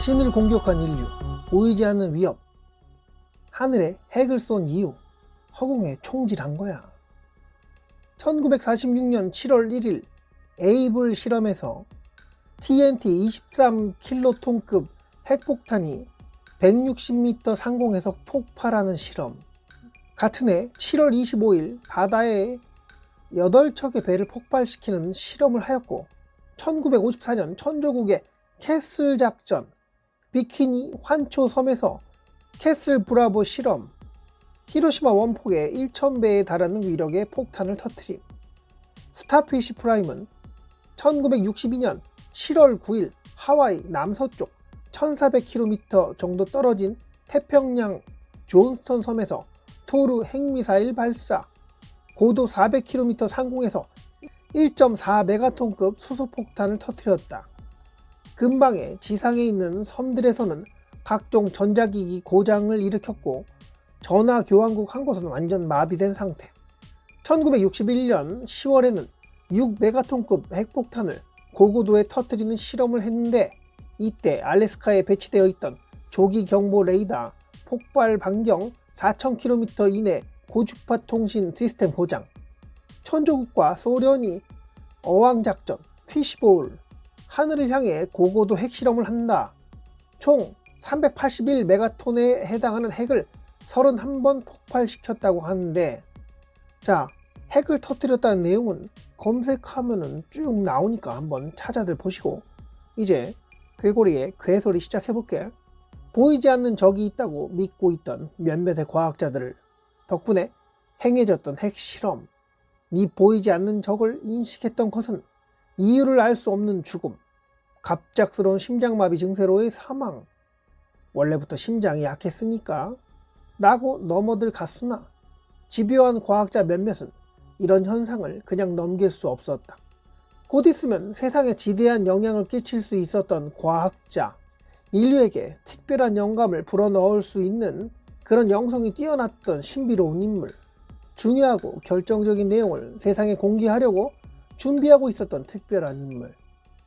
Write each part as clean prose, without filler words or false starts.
신을 공격한 인류, 보이지 않는 위협, 하늘에 핵을 쏜 이유, 허공에 총질한 거야. 1946년 7월 1일 에이블 실험에서 TNT 23킬로톤급 핵폭탄이 160m 상공에서 폭발하는 실험. 같은 해 7월 25일 바다에 8척의 배를 폭발시키는 실험을 하였고, 1954년 천조국의 캐슬 작전, 비키니 환초 섬에서 캐슬 브라보 실험, 히로시마 원폭에 1000배에 달하는 위력의 폭탄을 터뜨림. 스타피쉬 프라임은 1962년 7월 9일 하와이 남서쪽 1400km 정도 떨어진 태평양 존스턴 섬에서 토르 핵미사일 발사, 고도 400km 상공에서 1.4메가톤급 수소폭탄을 터뜨렸다. 근방에 지상에 있는 섬들에서는 각종 전자기기 고장을 일으켰고, 전화 교환국 한 곳은 완전 마비된 상태. 1961년 10월에는 6메가톤급 핵폭탄을 고고도에 터뜨리는 실험을 했는데, 이때 알래스카에 배치되어 있던 조기 경보 레이더 폭발 반경 4000km 이내 고주파 통신 시스템 고장, 천조국과 소련이 어왕작전, 피시볼, 하늘을 향해 고고도 핵실험을 한다. 총 381메가톤에 해당하는 핵을 31번 폭발시켰다고 하는데, 자, 핵을 터뜨렸다는 내용은 검색하면은 쭉 나오니까 한번 찾아들 보시고, 이제 괴고리의 괴소리 시작해볼게. 보이지 않는 적이 있다고 믿고 있던 몇몇의 과학자들을 덕분에 행해졌던 핵실험, 이 보이지 않는 적을 인식했던 것은 이유를 알 수 없는 죽음, 갑작스러운 심장마비 증세로의 사망, 원래부터 심장이 약했으니까 라고 넘어들 갔으나, 집요한 과학자 몇몇은 이런 현상을 그냥 넘길 수 없었다. 곧 있으면 세상에 지대한 영향을 끼칠 수 있었던 과학자, 인류에게 특별한 영감을 불어넣을 수 있는 그런 영성이 뛰어났던 신비로운 인물, 중요하고 결정적인 내용을 세상에 공개하려고 준비하고 있었던 특별한 인물,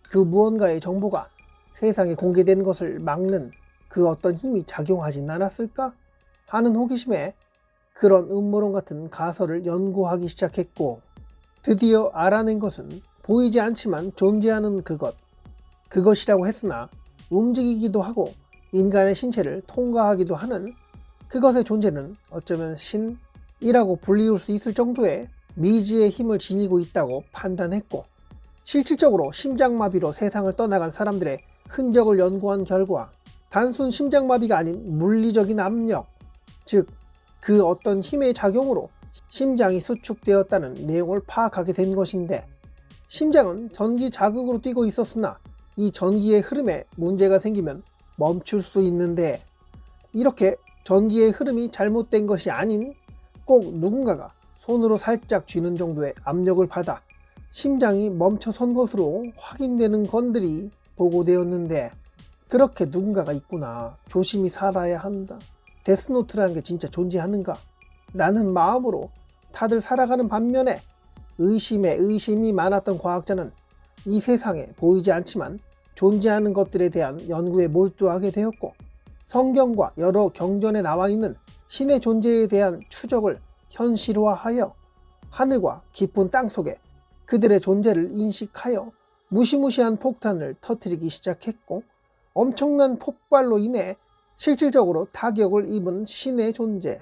그 무언가의 정보가 세상에 공개되는 것을 막는 그 어떤 힘이 작용하진 않았을까 하는 호기심에 그런 음모론 같은 가설을 연구하기 시작했고, 드디어 알아낸 것은 보이지 않지만 존재하는 그것이라고 했으나 움직이기도 하고 인간의 신체를 통과하기도 하는 그것의 존재는 어쩌면 신이라고 불리울 수 있을 정도의 미지의 힘을 지니고 있다고 판단했고, 실질적으로 심장마비로 세상을 떠나간 사람들의 흔적을 연구한 결과 단순 심장마비가 아닌 물리적인 압력, 즉 그 어떤 힘의 작용으로 심장이 수축되었다는 내용을 파악하게 된 것인데, 심장은 전기 자극으로 뛰고 있었으나 이 전기의 흐름에 문제가 생기면 멈출 수 있는데, 이렇게 전기의 흐름이 잘못된 것이 아닌 꼭 누군가가 손으로 살짝 쥐는 정도의 압력을 받아 심장이 멈춰선 것으로 확인되는 건들이 보고되었는데, 그렇게 누군가가 있구나, 조심히 살아야 한다, 데스노트라는 게 진짜 존재하는가 라는 마음으로 다들 살아가는 반면에, 의심에 의심이 많았던 과학자는 이 세상에 보이지 않지만 존재하는 것들에 대한 연구에 몰두하게 되었고, 성경과 여러 경전에 나와 있는 신의 존재에 대한 추적을 현실화하여 하늘과 깊은 땅 속에 그들의 존재를 인식하여 무시무시한 폭탄을 터뜨리기 시작했고, 엄청난 폭발로 인해 실질적으로 타격을 입은 신의 존재,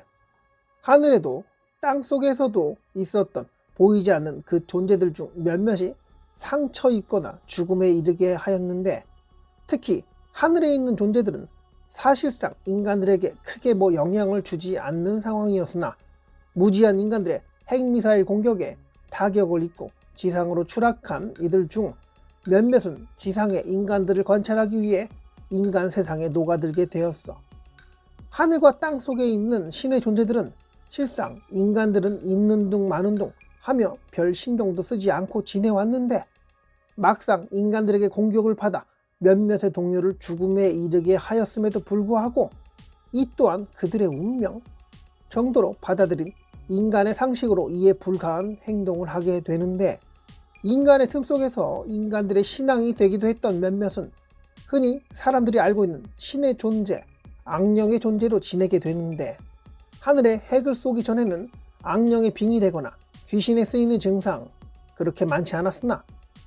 하늘에도 땅 속에서도 있었던 보이지 않는 그 존재들 중 몇몇이 상처 입거나 죽음에 이르게 하였는데, 특히 하늘에 있는 존재들은 사실상 인간들에게 크게 영향을 주지 않는 상황이었으나, 무지한 인간들의 핵미사일 공격에 타격을 입고 지상으로 추락한 이들 중 몇몇은 지상의 인간들을 관찰하기 위해 인간 세상에 녹아들게 되었어. 하늘과 땅 속에 있는 신의 존재들은 실상 인간들은 있는 둥 마는 둥 하며 별 신경도 쓰지 않고 지내왔는데, 막상 인간들에게 공격을 받아 몇몇의 동료를 죽음에 이르게 하였음에도 불구하고 이 또한 그들의 운명 정도로 받아들인 인간의 상식으로 이해 불가한 행동을 하게 되는데, 인간의 틈 속에서 인간들의 신앙이 되기도 했던 몇몇은 흔히 사람들이 알고 있는 신의 존재, 악령의 존재로 지내게 되는데, 하늘에 핵을 쏘기 전에는 악령의 빙이 되거나 귀신에 쓰이는 증상 그렇게 많지 않았으나,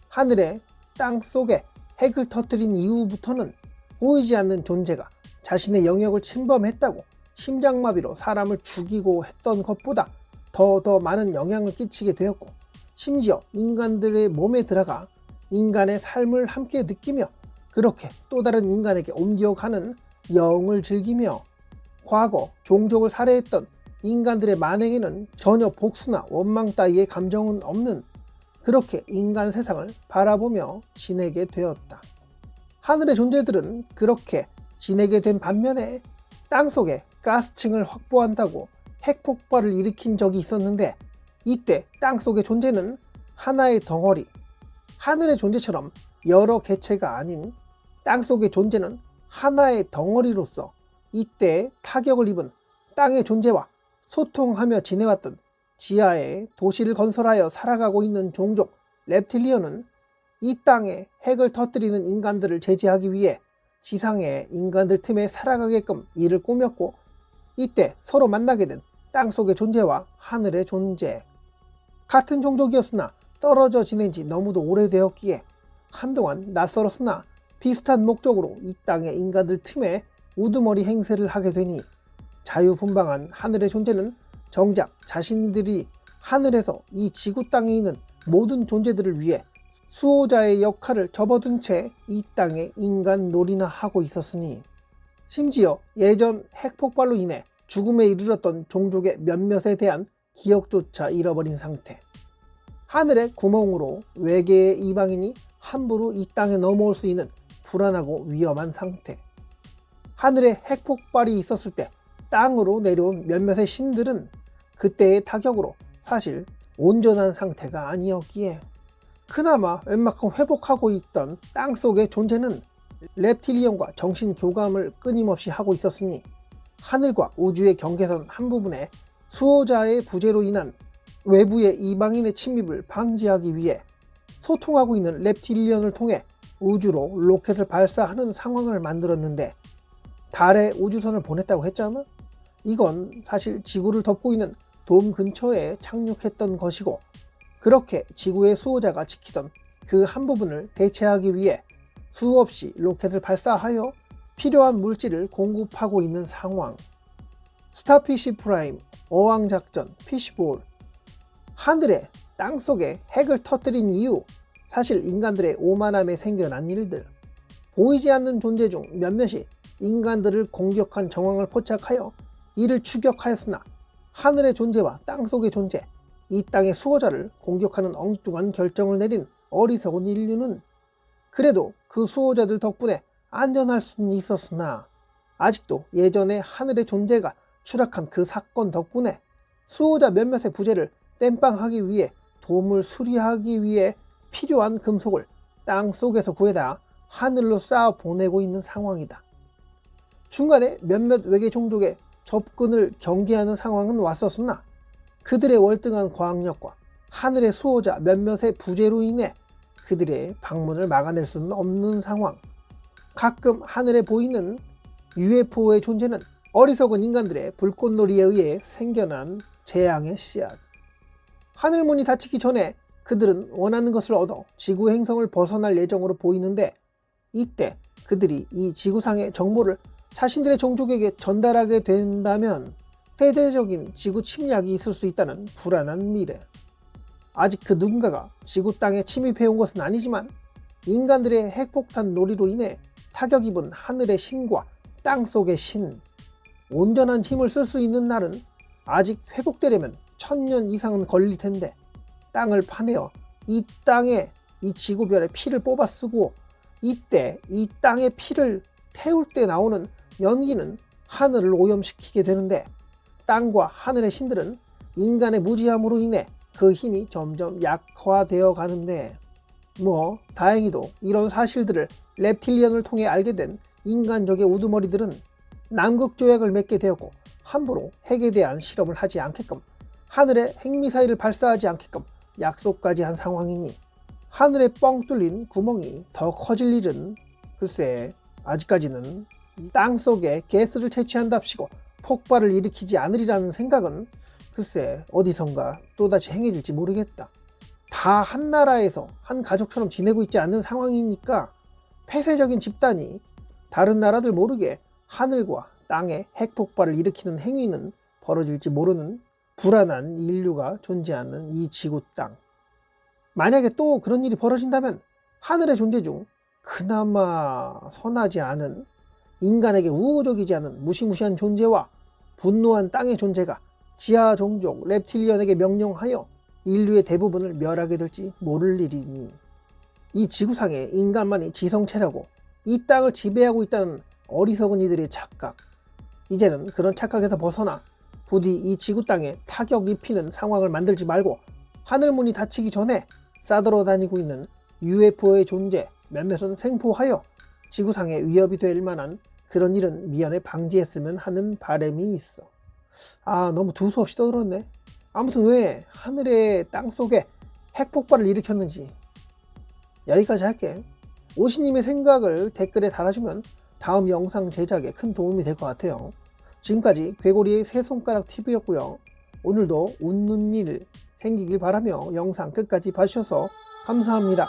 하늘에 땅 속에 핵을 터뜨린 이후부터는 보이지 않는 존재가 자신의 영역을 침범했다고 심장마비로 사람을 죽이고 했던 것보다 더 많은 영향을 끼치게 되었고, 심지어 인간들의 몸에 들어가 인간의 삶을 함께 느끼며 그렇게 또 다른 인간에게 옮겨가는 영을 즐기며 과거 종족을 살해했던 인간들의 만행에는 전혀 복수나 원망 따위의 감정은 없는, 그렇게 인간 세상을 바라보며 지내게 되었다. 하늘의 존재들은 그렇게 지내게 된 반면에 땅속에 가스층을 확보한다고 핵폭발을 일으킨 적이 있었는데, 이때 땅속의 존재는 하나의 덩어리, 하늘의 존재처럼 여러 개체가 아닌 땅속의 존재는 하나의 덩어리로서 이때 타격을 입은 땅의 존재와 소통하며 지내왔던 지하에 도시를 건설하여 살아가고 있는 종족 reptilian은 이 땅에 핵을 터뜨리는 인간들을 제지하기 위해 지상의 인간들 틈에 살아가게끔 이를 꾸몄고, 이때 서로 만나게 된 땅속의 존재와 하늘의 존재, 같은 종족이었으나 떨어져 지낸 지 너무도 오래되었기에 한동안 낯설었으나 비슷한 목적으로 이 땅의 인간들 틈에 우두머리 행세를 하게 되니, 자유분방한 하늘의 존재는 정작 자신들이 하늘에서 이 지구 땅에 있는 모든 존재들을 위해 수호자의 역할을 접어둔 채 이 땅에 인간 놀이나 하고 있었으니, 심지어 예전 핵폭발로 인해 죽음에 이르렀던 종족의 몇몇에 대한 기억조차 잃어버린 상태, 하늘의 구멍으로 외계의 이방인이 함부로 이 땅에 넘어올 수 있는 불안하고 위험한 상태, 하늘에 핵폭발이 있었을 때 땅으로 내려온 몇몇의 신들은 그때의 타격으로 사실 온전한 상태가 아니었기에 그나마 웬만큼 회복하고 있던 땅속의 존재는 reptilian과 정신 교감을 끊임없이 하고 있었으니, 하늘과 우주의 경계선 한 부분에 수호자의 부재로 인한 외부의 이방인의 침입을 방지하기 위해 소통하고 있는 reptilian을 통해 우주로 로켓을 발사하는 상황을 만들었는데, 달에 우주선을 보냈다고 했잖아? 이건 사실 지구를 덮고 있는 돔 근처에 착륙했던 것이고, 그렇게 지구의 수호자가 지키던 그 한 부분을 대체하기 위해 수없이 로켓을 발사하여 필요한 물질을 공급하고 있는 상황. 스타피시 프라임, 어항작전, 피시볼. 하늘에 땅속에 핵을 터뜨린 이유, 사실 인간들의 오만함에 생겨난 일들. 보이지 않는 존재 중 몇몇이 인간들을 공격한 정황을 포착하여 이를 추격하였으나, 하늘의 존재와 땅속의 존재, 이 땅의 수호자를 공격하는 엉뚱한 결정을 내린 어리석은 인류는 그래도 그 수호자들 덕분에 안전할 수는 있었으나, 아직도 예전에 하늘의 존재가 추락한 그 사건 덕분에 수호자 몇몇의 부재를 땜빵하기 위해 돔을 수리하기 위해 필요한 금속을 땅 속에서 구해다 하늘로 쌓아 보내고 있는 상황이다. 중간에 몇몇 외계 종족의 접근을 경계하는 상황은 왔었으나, 그들의 월등한 과학력과 하늘의 수호자 몇몇의 부재로 인해 그들의 방문을 막아낼 수는 없는 상황. 가끔 하늘에 보이는 UFO의 존재는 어리석은 인간들의 불꽃놀이에 의해 생겨난 재앙의 씨앗. 하늘문이 닫히기 전에 그들은 원하는 것을 얻어 지구 행성을 벗어날 예정으로 보이는데, 이때 그들이 이 지구상의 정보를 자신들의 종족에게 전달하게 된다면 대대적인 지구 침략이 있을 수 있다는 불안한 미래. 아직 그 누군가가 지구 땅에 침입해온 것은 아니지만, 인간들의 핵폭탄 놀이로 인해 타격 입은 하늘의 신과 땅속의 신, 온전한 힘을 쓸 수 있는 날은 아직 회복되려면 1000년 이상은 걸릴 텐데, 땅을 파내어 이 땅에 이 지구별의 피를 뽑아 쓰고, 이때 이 땅의 피를 태울 때 나오는 연기는 하늘을 오염시키게 되는데, 땅과 하늘의 신들은 인간의 무지함으로 인해 그 힘이 점점 약화되어 가는데, 다행히도 이런 사실들을 reptilian을 통해 알게 된 인간족의 우두머리들은 남극조약을 맺게 되었고, 함부로 핵에 대한 실험을 하지 않게끔, 하늘에 핵미사일을 발사하지 않게끔 약속까지 한 상황이니, 하늘에 뻥 뚫린 구멍이 더 커질 일은 글쎄 아직까지는 이 땅속에 가스를 채취한답시고 폭발을 일으키지 않으리라는 생각은 글쎄 어디선가 또다시 행해질지 모르겠다. 다 한 나라에서 한 가족처럼 지내고 있지 않는 상황이니까 폐쇄적인 집단이 다른 나라들 모르게 하늘과 땅에 핵폭발을 일으키는 행위는 벌어질지 모르는 불안한 인류가 존재하는 이 지구 땅. 만약에 또 그런 일이 벌어진다면 하늘의 존재 중 그나마 선하지 않은, 인간에게 우호적이지 않은 무시무시한 존재와 분노한 땅의 존재가 지하 종족 reptilian에게 명령하여 인류의 대부분을 멸하게 될지 모를 일이니, 이 지구상에 인간만이 지성체라고 이 땅을 지배하고 있다는 어리석은 이들의 착각, 이제는 그런 착각에서 벗어나 부디 이 지구 땅에 타격 입히는 상황을 만들지 말고 하늘문이 닫히기 전에 싸돌아 다니고 있는 UFO의 존재 몇몇은 생포하여 지구상에 위협이 될 만한 그런 일은 미연에 방지했으면 하는 바람이 있어. 너무 두서없이 떠들었네. 아무튼 왜 하늘의 땅속에 핵폭발을 일으켰는지 여기까지 할게. 오시님의 생각을 댓글에 달아주면 다음 영상 제작에 큰 도움이 될 것 같아요. 지금까지 괴고리의 새손가락 TV였고요. 오늘도 웃는 일 생기길 바라며 영상 끝까지 봐주셔서 감사합니다.